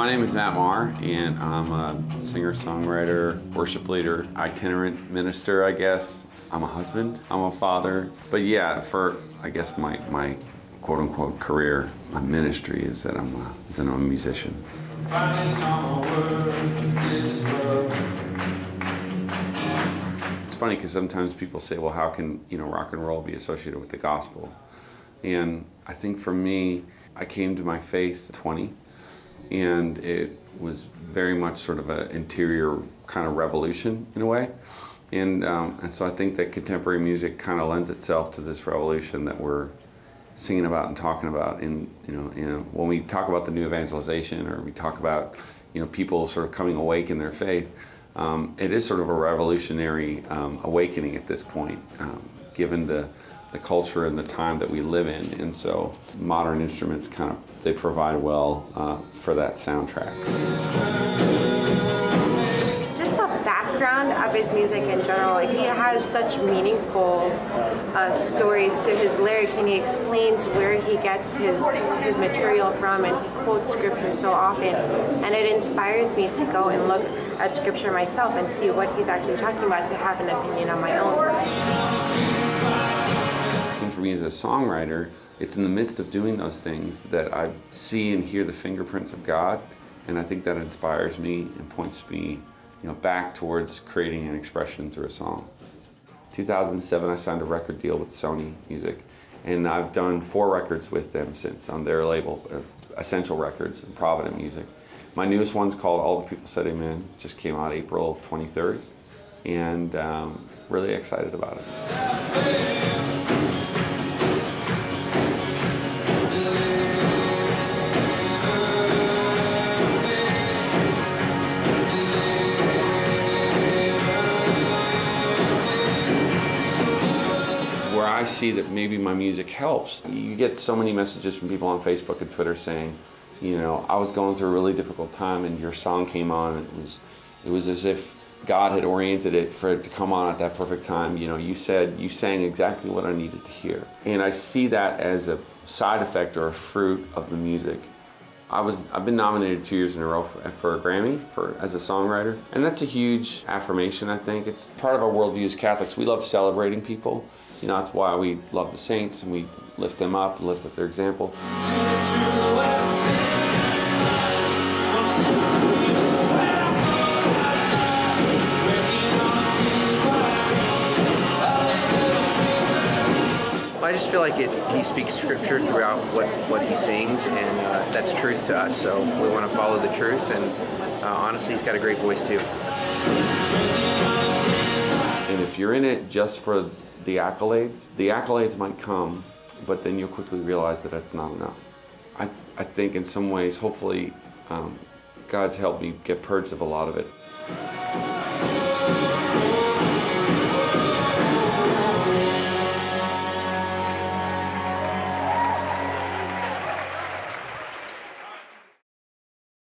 My name is Matt Maher, and I'm a singer-songwriter, worship leader, itinerant minister, I guess. I'm a husband, I'm a father. But yeah, for, I guess, my quote-unquote career, my ministry is that I'm a musician. It's funny because sometimes people say, well, how can, rock and roll be associated with the gospel? And I think for me, I came to my faith at 20, and it was very much sort of an interior kind of revolution in a way. And so I think that contemporary music kind of lends itself to this revolution that we're singing about and talking about. And when we talk about the new evangelization, or we talk about people sort of coming awake in their faith, it is sort of a revolutionary awakening at this point, given the culture and the time that we live in. And so modern instruments they provide well for that soundtrack. Just the background of his music in general, he has such meaningful stories to his lyrics, and he explains where he gets his material from, and he quotes scripture so often, and it inspires me to go and look at scripture myself and see what he's actually talking about, to have an opinion on my own. For me as a songwriter, it's in the midst of doing those things that I see and hear the fingerprints of God, and I think that inspires me and points me back towards creating an expression through a song. 2007, I signed a record deal with Sony Music, and I've done 4 records with them since on their label, Essential Records and Provident Music. My newest one's called All the People Said Amen, just came out April 23rd, and really excited about it. I see that maybe my music helps. You get so many messages from people on Facebook and Twitter saying, I was going through a really difficult time and your song came on. It was as if God had oriented it for it to come on at that perfect time. You sang exactly what I needed to hear. And I see that as a side effect or a fruit of the music. I've been nominated 2 years in a row for a Grammy as a songwriter, and that's a huge affirmation. I think it's part of our worldview as Catholics. We love celebrating people. That's why we love the saints and we lift them up and lift up their example. I just feel like he speaks scripture throughout what he sings, and that's truth to us, so we want to follow the truth, and honestly, he's got a great voice too. And if you're in it just for the accolades might come, but then you'll quickly realize that that's not enough. I think in some ways, hopefully, God's helped me get purged of a lot of it.